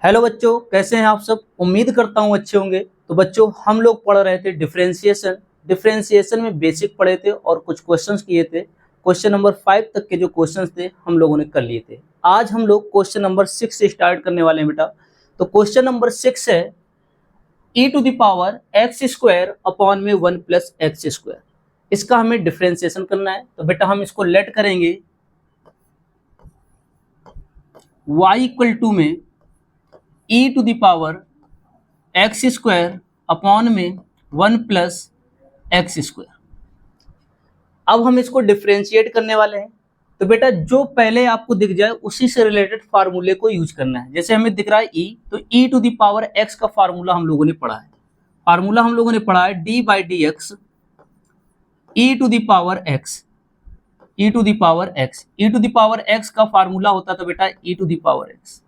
Hello बच्चों, कैसे हैं आप सब। उम्मीद करता हूँ अच्छे होंगे। तो बच्चों, हम लोग पढ़ रहे थे डिफरेंशिएशन में बेसिक पढ़े थे और कुछ क्वेश्चंस किए थे। क्वेश्चन नंबर 5 तक के जो क्वेश्चंस थे हम लोगों ने कर लिए थे। आज हम लोग क्वेश्चन नंबर 6 से स्टार्ट करने वाले हैं बेटा। तो क्वेश्चन नंबर 6 है e⁻x² अपॉन में 1 + x²। इसका हमें डिफरेंशिएशन करना है। तो बेटा हम इसको लेट करेंगे y में e⁻x² अपॉन में 1 + x²। अब हम इसको डिफरेंशिएट करने वाले हैं। तो बेटा जो पहले आपको दिख जाए उसी से रिलेटेड फार्मूले को यूज करना है। जैसे हमें दिख रहा है e, तो e⁻x का फार्मूला हम लोगों ने पढ़ा है। फार्मूला हम लोगों ने पढ़ा है d/dx e⁻x का फार्मूला होता था बेटा e⁻x,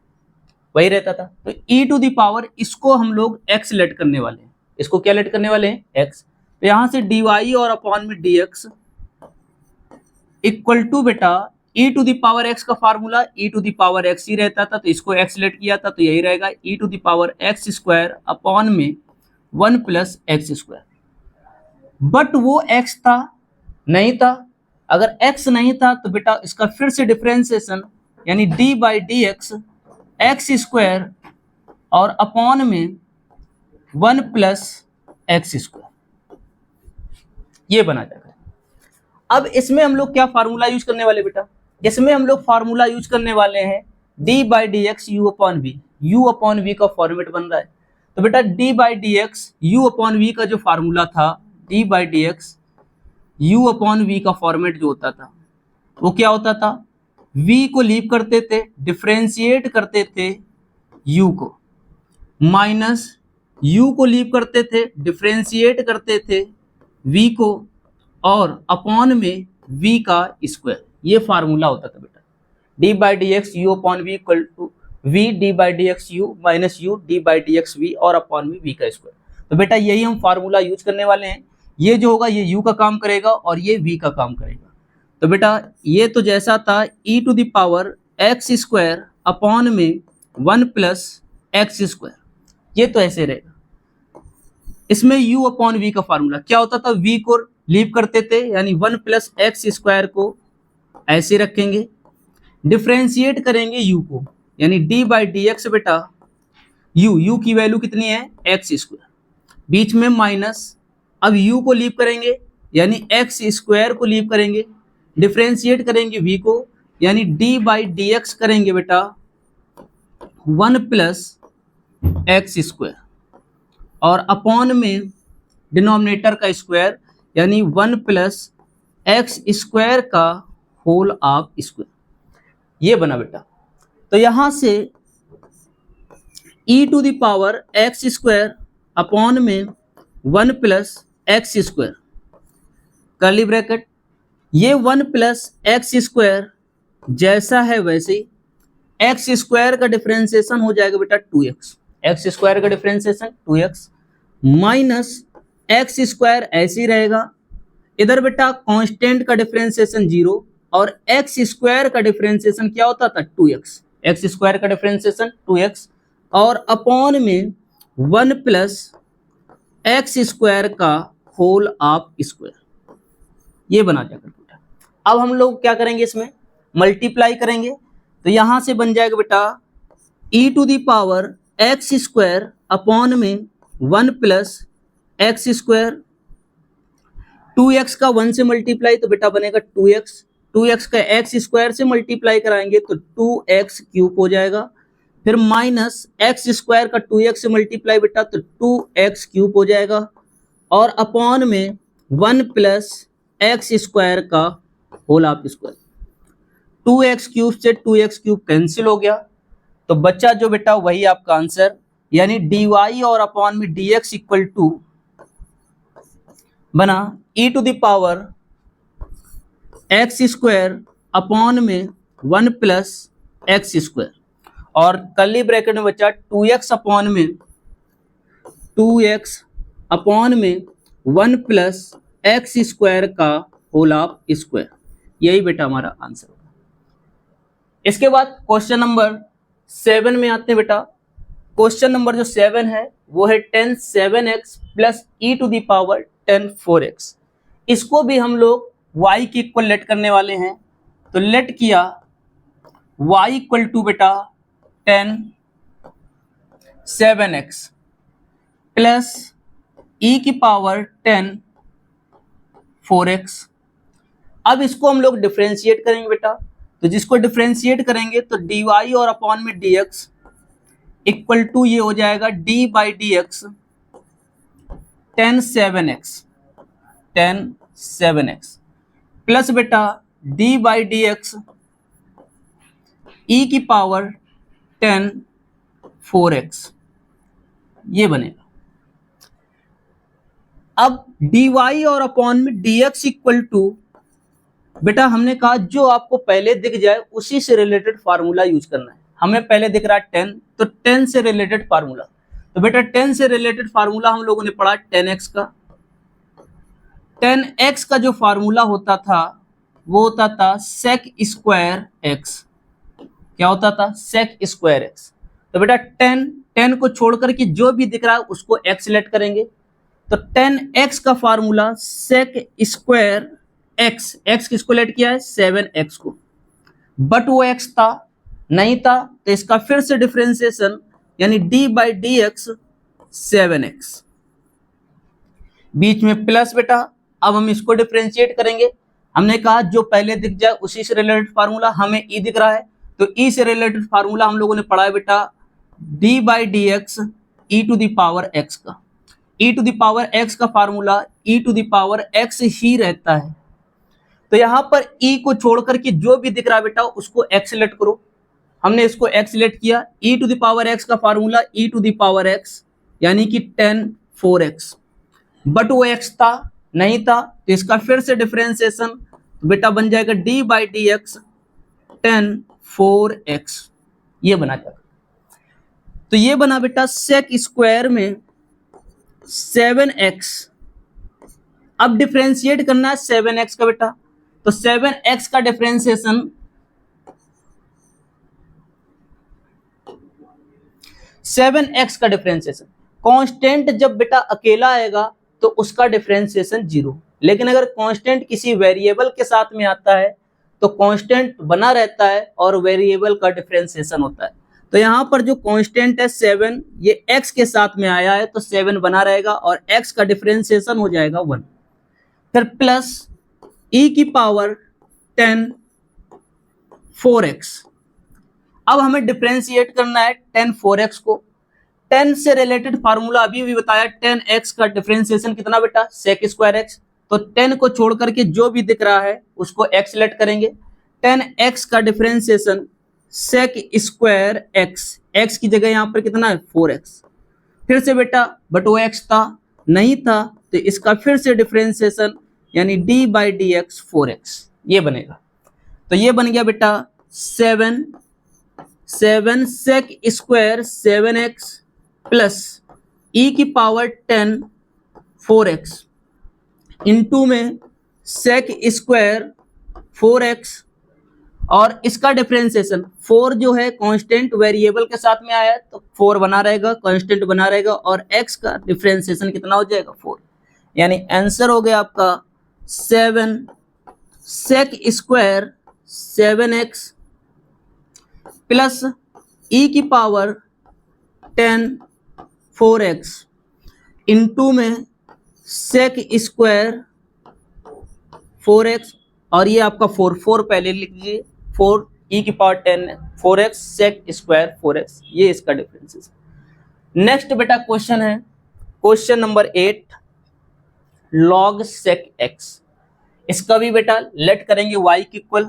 वही रहता था। तो e⁻, इसको हम लोग x लेट करने वाले हैं। इसको क्या लेट करने वाले हैं? x। तो यहां से dy और अपॉन में dx इक्वल टू बेटा e⁻x का फार्मूला e⁻x ही रहता था, तो इसको x लेट किया था, तो यही रहेगा e⁻x² अपॉन में 1 + x²। बट वो x था नहीं था। अगर x नहीं था तो बेटा इसका फिर से डिफरेंशिएशन यानी d/dx x² और अपॉन में 1 + x², ये बना जाएगा। अब इसमें हम लोग क्या फार्मूला यूज करने वाले बेटा? इसमें हम लोग फार्मूला यूज करने वाले हैं d/dx u/v। u/v का फॉर्मेट बन रहा है। तो बेटा d/dx u/v का जो फार्मूला था, d/dx u/v का फॉर्मेट जो होता था वो क्या होता था? v को लीव करते थे, डिफरेंशिएट करते थे u को, माइनस u को लीव करते थे, डिफरेंशिएट करते थे v को, और अपॉन में v का स्क्वायर। ये फार्मूला होता था बेटा d/dx u/v equal to v d/dx u minus u d/dx v और अपॉन में v का स्क्वायर। तो बेटा यही हम फार्मूला यूज करने वाले हैं। ये जो होगा ये u का काम करेगा और ये v का काम करेगा। तो बेटा ये तो जैसा था e⁻x² अपॉन में 1 + x², ये तो ऐसे रहेगा। इसमें u/v का फार्मूला क्या होता था? v को लीव करते थे यानी 1 + x² को ऐसे रखेंगे, डिफरेंशिएट करेंगे u को यानी d/dx बेटा u की वैल्यू कितनी है? x², बीच में माइनस। अब u को लीव करेंगे यानी x² को लीव करेंगे, डिफरेंशिएट करेंगे v को यानी d/dx करेंगे बेटा 1 + x² और अपॉन में डिनोमिनेटर का स्क्वायर यानी 1 + x² का होल ऑफ स्क्वायर, ये बना बेटा। तो यहां से e⁻x² अपॉन में 1 + x², कर्ली ब्रैकेट, ये 1 + x² जैसा है वैसे ही x² का डिफरेंशिएशन हो जाएगा बेटा 2x। x² का डिफरेंशिएशन 2x माइनस x² ऐसे ही रहेगा। इधर बेटा कांस्टेंट का डिफरेंशिएशन 0 और x² का डिफरेंशिएशन क्या होता था? 2x। x² का डिफरेंशिएशन 2x और अपॉन में 1 + x² का होल ऑफ स्क्वायर, ये बना जाएगा बेटा। अब हम लोग क्या करेंगे? इसमें मल्टीप्लाई करेंगे। तो यहां से बन जाएगा बेटा e⁻x² अपॉन में 1 + x², 2x का 1 से मल्टीप्लाई तो बेटा बनेगा 2x, 2x का x² से मल्टीप्लाई कराएंगे तो 2x³ हो जाएगा, फिर माइनस x² का 2x से मल्टीप्लाई बेटा तो 2x³ हो जाएगा, और अपॉन में 1 + x² का होल ऑफ स्क्वायर। 2x³ से 2x³ कैंसिल हो गया, तो बच्चा जो बेटा वही आपका आंसर यानी dy और अपॉन में dx इक्वल टू बना e⁻x² अपॉन में 1 + x², और कर्ली ब्रैकेट में बचा 2x अपॉन में 1 + x² का होल ऑफ स्क्वायर, यही बेटा हमारा आंसर होगा। इसके बाद क्वेश्चन नंबर 7 में आते हैं बेटा। क्वेश्चन नंबर जो 7 है वो है tan 7x plus e to the power tan 4x। इसको भी हम लोग y के इक्वल लेट करने वाले हैं। तो लेट किया y इक्वल टू बेटा tan 7x प्लस e की पावर tan 4x। अब इसको हम लोग डिफरेंशिएट करेंगे बेटा। तो जिसको डिफरेंशिएट करेंगे तो dy और अपॉन में dx इक्वल टू ये हो जाएगा d by d x tan 7x plus बेटा d बाई डी एक्स ई की पावर tan 4x, ये बनेगा। अब dy और अपॉन में dx इक्वल टू बेटा हमने कहा जो आपको पहले दिख जाए उसी से रिलेटेड फार्मूला यूज करना है। हमें पहले दिख रहा है 10, तो 10 से रिलेटेड फार्मूला। तो बेटा 10 से रिलेटेड फार्मूला हम लोगों ने पढ़ा 10x का। 10x का जो फार्मूला होता था वो होता था sec स्क्वायर x। क्या होता था? sec square x। तो बेटा 10 को छोड़ करके जो भी दिख रहा है उसको x लेट करेंगे। तो 10x का फार्मूला sec स्क्वायर x किसको लेट किया है? 7x को। बट वो x था नहीं था, तो इसका फिर से डिफरेंशिएशन यानी d by d x 7x, बीच में प्लस बेटा। अब हम इसको डिफरेंशिएट करेंगे। हमने कहा जो पहले दिख जाए उसी से रिलेटेड फार्मूला। हमें e दिख रहा है तो e से रिलेटेड फार्मूला हम लोगों ने पढ़ा है बेटा d by d x e to the power x का। e to the power x का formula e to the power x ही रहता है। तो यहां पर e को छोड़ करके जो भी दिख रहा है बेटा उसको x लेट करो। हमने इसको x लेट किया। e to the power x का formula e to the power x यानी कि tan 4x। बट वो x था नहीं था, तो इसका फिर से डिफरेंशिएशन बेटा बन जाएगा d by d x tan 4x, ये बना जाएगा। तो ये बना बेटा sec स्क्वायर में 7x। अब डिफरेंशिएट करना है 7x का बेटा। तो 7x का डिफरेंशिएशन 7x का डिफरेंशिएशन कांस्टेंट जब बेटा अकेला आएगा तो उसका डिफरेंशिएशन 0, लेकिन अगर कांस्टेंट किसी वेरिएबल के साथ में आता है तो कांस्टेंट बना रहता है और वेरिएबल का डिफरेंशिएशन होता है। तो यहाँ पर जो कांस्टेंट है 7, ये x के साथ में आया है तो 7 बना रहेगा और x का डिफरेंशिएशन हो जाएगा 1। फिर प्लस e की पावर tan 4x। अब हमें डिफरेंशिएट करना है tan 4x को। 10 से रिलेटेड फार्मूला अभी भी बताया 10x का डिफरेंशिएशन कितना बेटा? sec square x। तो 10 को छोड़ करके जो भी दिख रहा है उसको x लेट करेंगे। 10x का डिफरेंशिएशन sec स्क्वायर x की जगह यहाँ पर कितना है? 4x। फिर से बेटा बट वो x था नहीं था, तो इसका फिर से डिफरेंशिएशन यानी d by d x 4x, ये बनेगा। तो ये बन गया बेटा 7 sec square 7x plus e की पावर 10 4x इंटू में sec स्क्वायर 4x और इसका डिफरेंशिएशन 4 जो है कांस्टेंट वेरिएबल के साथ में आया है तो 4 बना रहेगा, कांस्टेंट बना रहेगा और x का डिफरेंशिएशन कितना हो जाएगा? 4। यानी आंसर हो गया आपका 7 sec square 7x plus e की पावर 10 4x इंटू में sec स्क्वायर 4x और ये आपका 4 पहले लिख लीजिए। 4 e की power 10 4x sec square 4x, ये इसका डिफरेंस है। नेक्स्ट बेटा क्वेश्चन है question number 8 log sec x। इसका भी बेटा लेट करेंगे y की इक्वल।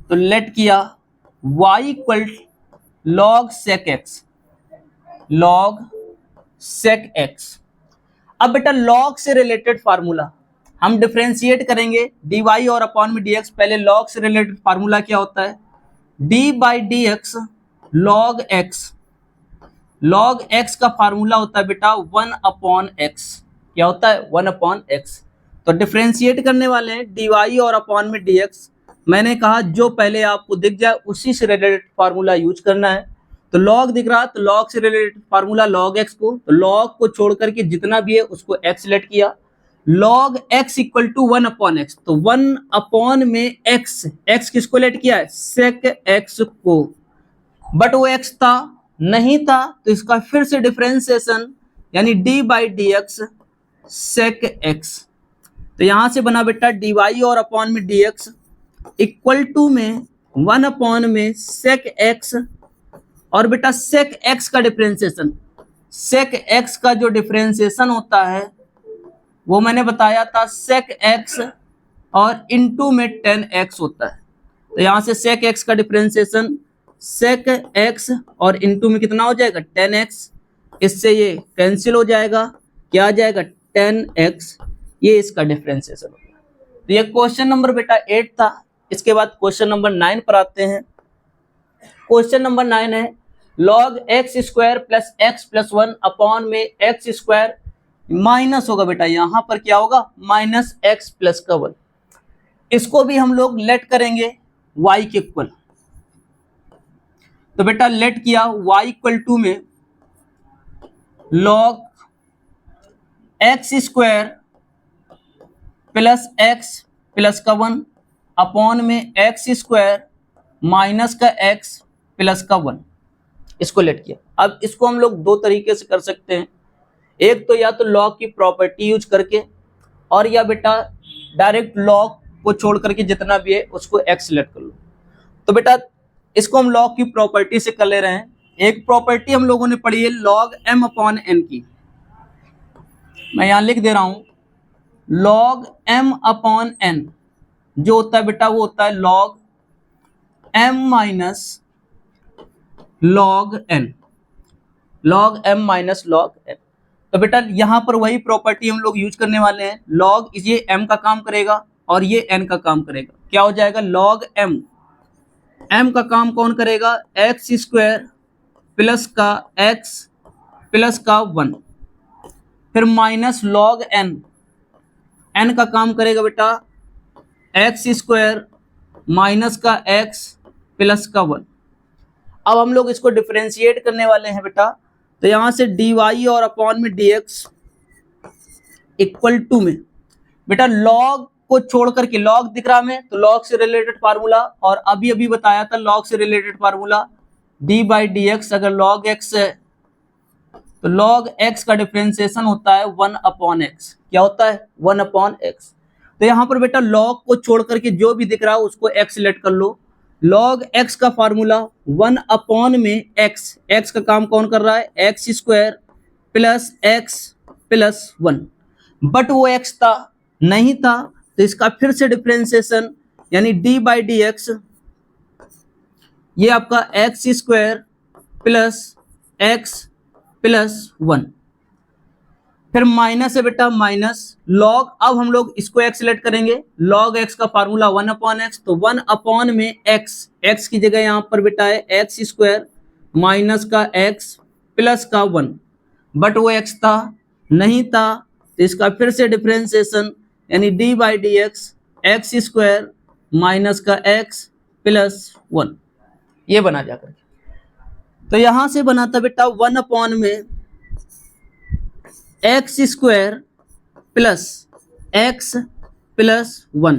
तो लेट किया y equal log sec x। अब बेटा log से रिलेटेड फार्मूला हम डिफरेंशिएट करेंगे dy और अपॉन में dx। पहले log से रिलेटेड फार्मूला क्या होता है? d by d x log x का फार्मूला होता है बेटा 1 अपॉन x। क्या होता है? 1 अपॉन x। तो डिफरेंशिएट करने वाले हैं dy और अपॉन में dx। मैंने कहा जो पहले आपको दिख जाए उसी से रिलेटेड फार्मूला यूज करना है। तो log दिख रहा, तो log से रिलेटेड फार्मूला log x को, तो log को छोड़ करके जितना भी है उसको x लेट किया, log x equal to 1 upon x, तो 1 अपॉन में x किसको लेट किया है, sec x को, बट वो x था नहीं था, तो इसका फिर से डिफरेंशिएशन यानी d by d x sec x, तो यहां से बना बेटा dy और अपॉन में dx इक्वल टू में 1 अपॉन में sec x, और बेटा sec x का डिफरेंशिएशन, sec x का जो डिफरेंशिएशन होता है वो मैंने बताया था sec x और इनटू में 10x होता है, तो यहां से sec x का डिफरेंशिएशन sec x और इनटू में कितना हो जाएगा 10x, इससे ये कैंसिल हो जाएगा, क्या आ जाएगा 10x, ये इसका डिफरेंशिएशन होगा। तो ये क्वेश्चन नंबर बेटा 8 था। इसके बाद क्वेश्चन नंबर 9 पर आते हैं। क्वेश्चन नंबर 9 है log x square plus x plus 1 upon में एक्स स्क्वायर माइनस होगा बेटा, यहां पर क्या होगा माइनस एक्स प्लस का 1, इसको भी हम लोग लेट करेंगे y के इक्वल, तो बेटा लेट किया y इक्वल टू में log x square plus x plus का 1 अपॉन में एक्स स्क्वायर माइनस का x प्लस का 1, इसको लेट किया। अब इसको हम लोग दो तरीके से कर सकते हैं, एक तो या तो लॉग की प्रॉपर्टी यूज करके, और या बेटा डायरेक्ट लॉग को छोड़ करके जितना भी है उसको x लेट कर लो। तो बेटा इसको हम लॉग की प्रॉपर्टी से कर ले रहे हैं। एक प्रॉपर्टी हम लोगों ने पढ़ी है log m अपॉन n की, मैं यहां लिख दे रहा हूं log m अपॉन n जो होता है बेटा वो होता है log m minus log n, log m minus log n। तो बेटा यहां पर वही प्रॉपर्टी हम लोग यूज करने वाले हैं, log ये m का काम करेगा और ये n का काम करेगा, क्या हो जाएगा log m का काम कौन करेगा एक्स स्क्वायर प्लस का x प्लस का 1, फिर माइनस log n का काम करेगा बेटा एक्स स्क्वायर माइनस का x प्लस का 1। अब हम लोग इसको डिफरेंशिएट करने वाले हैं बेटा, तो यहां से dy और अपॉन में dx इक्वल टू में बेटा log को छोड़ करके, log दिख रहा में तो log से रिलेटेड फार्मूला, और अभी अभी बताया था log से related formula d by d x, अगर log x है तो log x का डिफरेंशिएशन होता है 1 अपॉन एक्स, क्या होता है 1 अपॉन एक्स। तो यहाँ पर बेटा log को छोड़ करके जो भी दिख रहा है उसको x लेट कर लो, log x का फार्मूला 1 अपॉन में x का काम कौन कर रहा है x square plus x plus 1, but वो x था नहीं था, तो इसका फिर से डिफरेंशिएशन यानी d बाई डी एक्स, ये आपका x square plus x plus 1, फिर माइनस है बेटा माइनस log, अब हम लोग इसको x लेट करेंगे, log x का फार्मूला 1 अपॉन एक्स, तो 1 अपॉन में x की जगह यहाँ पर बेटा है एक्स स्क्वायर माइनस का x प्लस का 1, बट वो x था नहीं था, तो इसका फिर से डिफरेंशिएशन यानी d by d x x square minus का x प्लस 1, ये बना जाकर। तो यहां से बना था बेटा 1 अपॉन में x square plus x plus 1,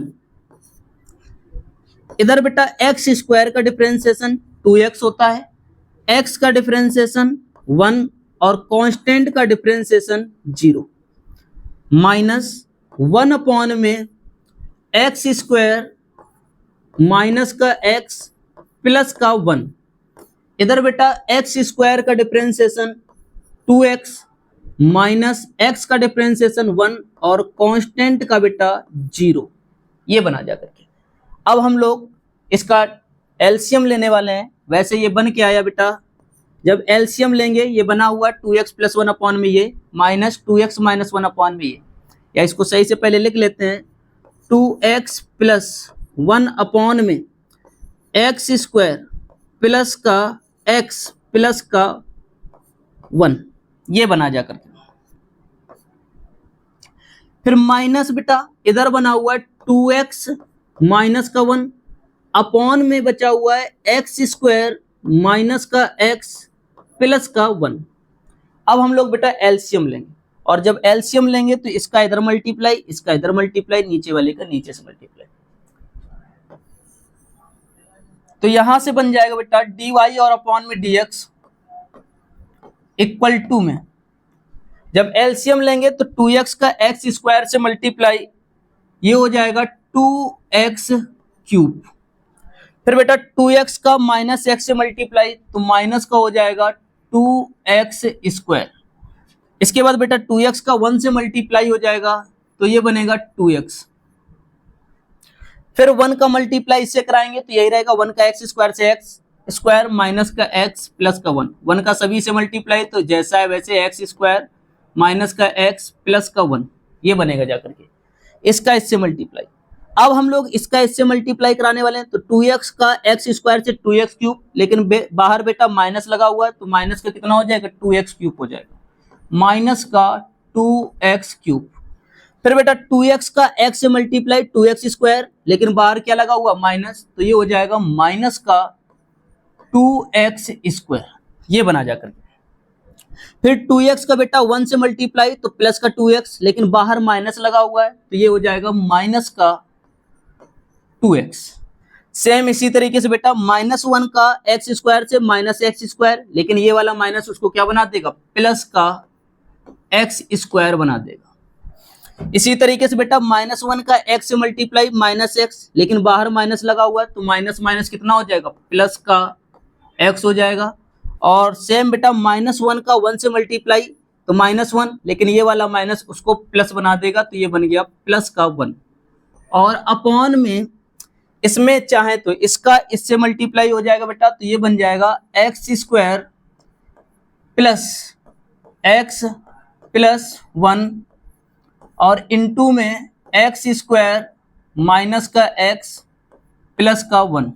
इधर बेटा x स्क्वायर का डिफरेंशिएशन 2x होता है, x का डिफरेंशिएशन 1 और कांस्टेंट का डिफरेंशिएशन 0, माइनस 1 अपॉन में एक्स स्क्वायर माइनस का x प्लस का 1, इधर बेटा एक्स स्क्वायर का डिफरेंशिएशन 2x माइनस x का डिफरेंशिएशन 1 और कांस्टेंट का बेटा 0, ये बना जा करके। अब हम लोग इसका एलसीएम लेने वाले हैं। वैसे ये बन के आया बेटा, जब एलसीएम लेंगे ये बना हुआ 2x प्लस 1 अपॉन में ये माइनस 2x माइनस 1 अपॉन में ये, या इसको सही से पहले लिख लेते हैं 2x प्लस 1 अपॉन में एक्स स्क्वायर प्लस का x प्लस का 1, ये बना जा करके। फिर माइनस बेटा इधर बना हुआ है 2x माइनस का 1 अपॉन में बचा हुआ है एक्स स्क्वायर माइनस का x प्लस का 1। अब हम लोग बेटा एलसीएम लेंगे, और जब एलसीएम लेंगे तो इसका इधर मल्टीप्लाई, इसका इधर मल्टीप्लाई, नीचे वाले का नीचे से मल्टीप्लाई। तो यहां से बन जाएगा बेटा dy और अपॉन में dx इक्वल टू में, जब एलसीएम लेंगे तो 2x का x स्क्वायर से मल्टीप्लाई, ये हो जाएगा 2x क्यूब। फिर बेटा 2x का माइनस x से मल्टीप्लाई, तो माइनस का हो जाएगा 2x स्क्वायर। इसके बाद बेटा 2x का 1 से मल्टीप्लाई हो जाएगा, तो ये बनेगा 2x। फिर 1 का मल्टीप्लाई इससे कराएंगे तो यही रहेगा 1 का x स्क्वायर से x स्क्वायर माइनस का x प्लस का 1। 1 का सभी से मल्टीप्लाई, तो जैसा है वैसे x स्क्वायर माइनस का x प्लस का 1, ये बनेगा जाकर के। इसका इससे मल्टीप्लाई, अब हम लोग इसका इससे मल्टीप्लाई कराने वाले हैं, तो 2x का x स्क्वायर से 2x क्यूब, लेकिन बाहर बेटा माइनस लगा हुआ है, तो माइनस का कितना हो जाएगा 2x क्यूब हो जाएगा, माइनस का 2x क्यूब। फिर बेटा 2x का x से मल्टीप्लाई 2x स्क्वायर, लेकिन बाहर क्या लगा हुआ माइनस, तो ये हो जाएगा माइनस का 2x स्क्वायर, ये बना जाकर। फिर 2x का बेटा 1 से मल्टीप्लाई तो प्लस का 2x, लेकिन बाहर माइनस लगा हुआ है, तो ये हो जाएगा माइनस का 2x। सेम इसी तरीके से बेटा -1 का x स्क्वायर से माइनस x स्क्वायर, लेकिन ये वाला माइनस उसको क्या बना देगा, प्लस का x स्क्वायर बना देगा। इसी तरीके से बेटा -1 का x से मल्टीप्लाई माइनस x, लेकिन बाहर माइनस लगा हुआ है, तो माइनस माइनस कितना हो जाएगा, प्लस का x हो जाएगा। और सेम बेटा -1 का 1 से मल्टीप्लाई तो -1, लेकिन ये वाला माइनस उसको प्लस बना देगा, तो ये बन गया प्लस का 1। और अपॉन में इसमें चाहे तो इसका इससे मल्टीप्लाई हो जाएगा बेटा, तो ये बन जाएगा x square plus x plus 1, और इनटू में x स्क्वायर माइनस का x प्लस का 1,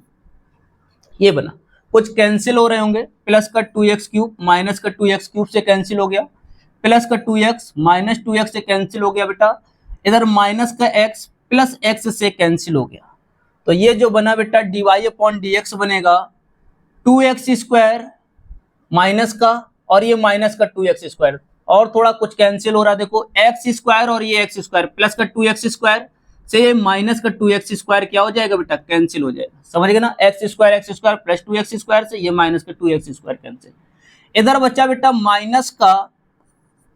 ये बना। कुछ कैंसिल हो रहे होंगे, प्लस का 2x क्यूब माइनस का 2x क्यूब से कैंसिल हो गया, प्लस का 2x माइनस 2x से कैंसिल हो गया बेटा, इधर माइनस का x प्लस x से कैंसिल हो गया, तो ये जो बना बेटा dy अपॉन dx बनेगा 2x स्क्वायर माइनस का, और ये माइनस का 2x स्क्वायर, और थोड़ा कुछ कैंसिल हो रहा है, देखो x स्क्वायर और ये x स्क्वायर, प्लस का 2x स्क्वायर से ये माइनस का 2x स्क्वायर क्या हो जाएगा बेटा, कैंसिल हो जाएगा, समझ गए ना। x square plus 2x square से ये माइनस का 2x स्क्वायर कैंसिल। इधर बचा बेटा माइनस का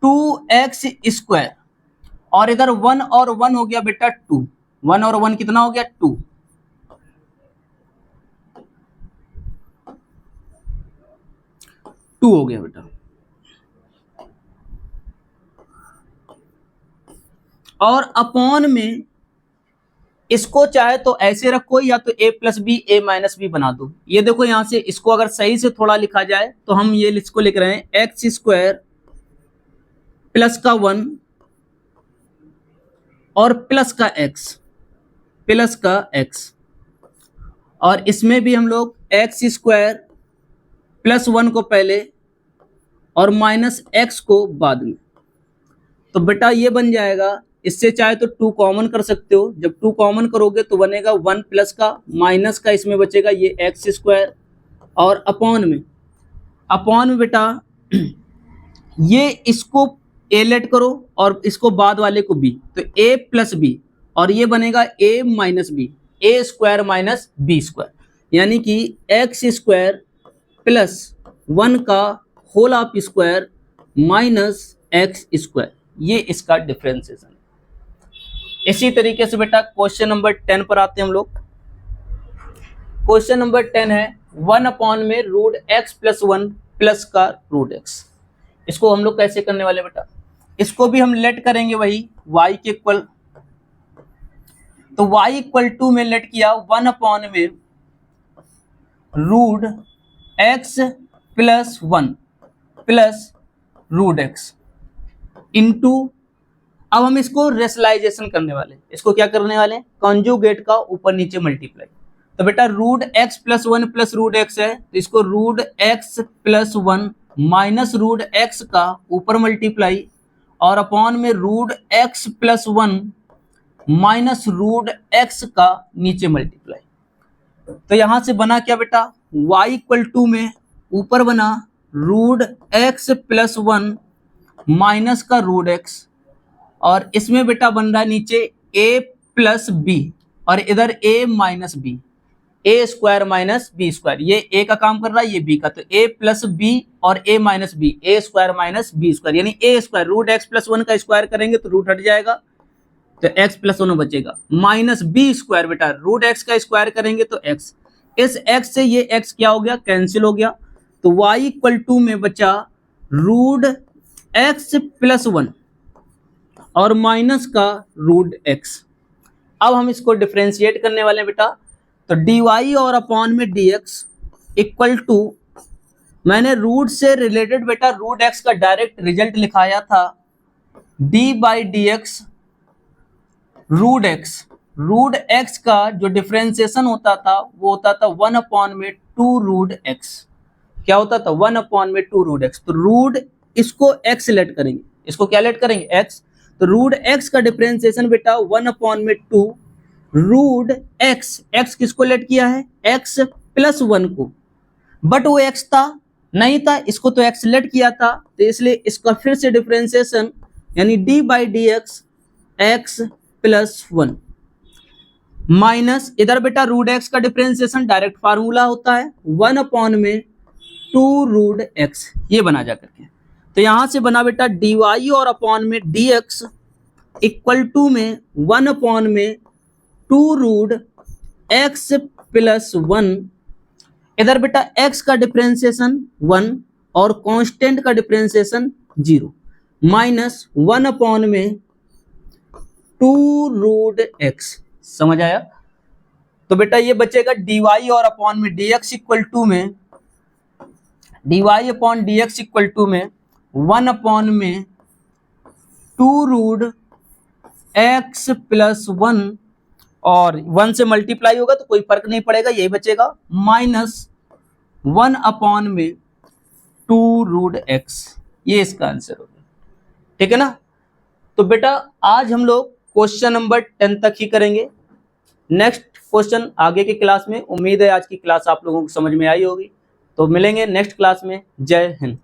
2x स्क्वायर, और इधर 1 और 1 हो गया बेटा 2, 1 और 1 कितना हो गया 2, हो गया बेटा। और अपॉन में इसको चाहे तो ऐसे रखो, या तो a plus b a minus b बना दो। ये देखो यहां से इसको अगर सही से थोड़ा लिखा जाए तो हम ये इसको लिख रहे हैं x स्क्वायर प्लस का 1 और प्लस का x, और इसमें भी हम लोग x स्क्वायर प्लस 1 को पहले और माइनस x को बाद में, तो बेटा ये बन जाएगा। इससे चाहे तो 2 कॉमन कर सकते हो, जब 2 कॉमन करोगे तो बनेगा 1 प्लस का माइनस का, इसमें बचेगा ये x स्क्वायर, और अपॉन में बेटा ये इसको a लेट करो और इसको बाद वाले को b, तो a प्लस बी, और ये बनेगा a minus b, a square minus b square, यानी कि x स्क्वायर प्लस 1 का whole of square minus x square, ये इसका डिफरेंशिएशन है। इसी तरीके से बेटा क्वेश्चन नंबर 10 पर आते हैं हम लोग। क्वेश्चन नंबर 10 है 1 अपॉन में रूट x प्लस 1 प्लस का रूट x। इसको हम लोग कैसे करने वाले बेटा, इसको भी हम लेट करेंगे वही y के इक्वल, तो y इक्वल टू में लेट किया 1 अपॉन में root x plus 1 plus root x into, अब हम इसको रेशनलाइजेशन करने वाले, इसको क्या करने वाले, कॉन्जुगेट का ऊपर नीचे मल्टीप्लाई। तो बेटा root x plus 1 plus root x है, तो इसको root x plus 1 minus root x का ऊपर मल्टीप्लाई, और अपॉन में root x plus 1 minus root x का नीचे मल्टीप्लाई। तो यहां से बना क्या बेटा, y इक्वल टू में ऊपर बना रूट एक्स प्लस 1 माइनस का रूट एक्स, और इसमें बेटा बन रहा है नीचे a प्लस बी, और इधर a minus b, a square minus b square, ये ए का काम कर रहा है, ये बी का, तो ए प्लस बी और ए minus b, a square minus b square, यानी ए स्क्वायर रूट एक्स प्लस 1 का स्क्वायर करेंगे तो रूट हट जाएगा, तो एक्स प्लस 1 बचेगा, माइनस बी स्क्वायर बेटा रूट एक्स का स्क्वायर करेंगे तो एक्स, इस एक्स से ये एक्स क्या हो गया, कैंसिल हो गया, तो y इक्वल टू में बचा रूट एक्स प्लस 1 और माइनस का रूट एक्स। अब हम इसको डिफरेंशिएट करने वाले हैं बेटा, तो dy और अपॉन में dx इक्वल टू, मैंने रूट से रिलेटेड बेटा रूट एक्स का डायरेक्ट रिजल्ट लिखाया था, d by d x root x का जो डिफरेंशिएशन होता था वो होता था 1 अपॉन में 2 रूट एक्स, क्या होता था 1 अपॉन में 2 रूट एक्स, तो रूट इसको x लेट करेंगे, इसको क्या लेट करेंगे x, तो रूट x का डिफरेंशिएशन बेटा 1 अपॉन में 2 रूट x किसको लेट किया है, x प्लस 1 को, बट वो x था नहीं था, इसको तो x लेट किया था, तो इसलिए इसका फिर से डिफरेंशिएशन यानी d by d x x plus 1 minus, इधर बेटा रूट x का डिफरेंशिएशन डायरेक्ट फार्मूला होता है 1 अपॉन में 2 रूट x, ये बना जा करके, तो यहां से बना बेटा dy और अपॉन में dx इक्वल टू में 1 अपॉन में 2 रूट x प्लस 1, इधर बेटा x का डिफरेंशिएशन 1 और कांस्टेंट का डिफरेंशिएशन 0 माइनस 1 अपॉन में 2 रूट x, समझ आया, तो बेटा ये बचेगा dy और अपॉन में dx इक्वल टू में dy upon dx equal to में 1 अपॉन में 2 रूट x प्लस 1, और 1 से मल्टीप्लाई होगा तो कोई फर्क नहीं पड़ेगा, यही बचेगा, माइनस 1 अपॉन में 2 रूट x, ये इसका आंसर होगा, ठीक है ना। तो बेटा आज हम लोग क्वेश्चन नंबर 10 तक ही करेंगे, नेक्स्ट क्वेश्चन आगे की क्लास में, उम्मीद है आज की क्लास आप लोगों को समझ में आई होगी, तो मिलेंगे नेक्स्ट क्लास में, जय हिंद।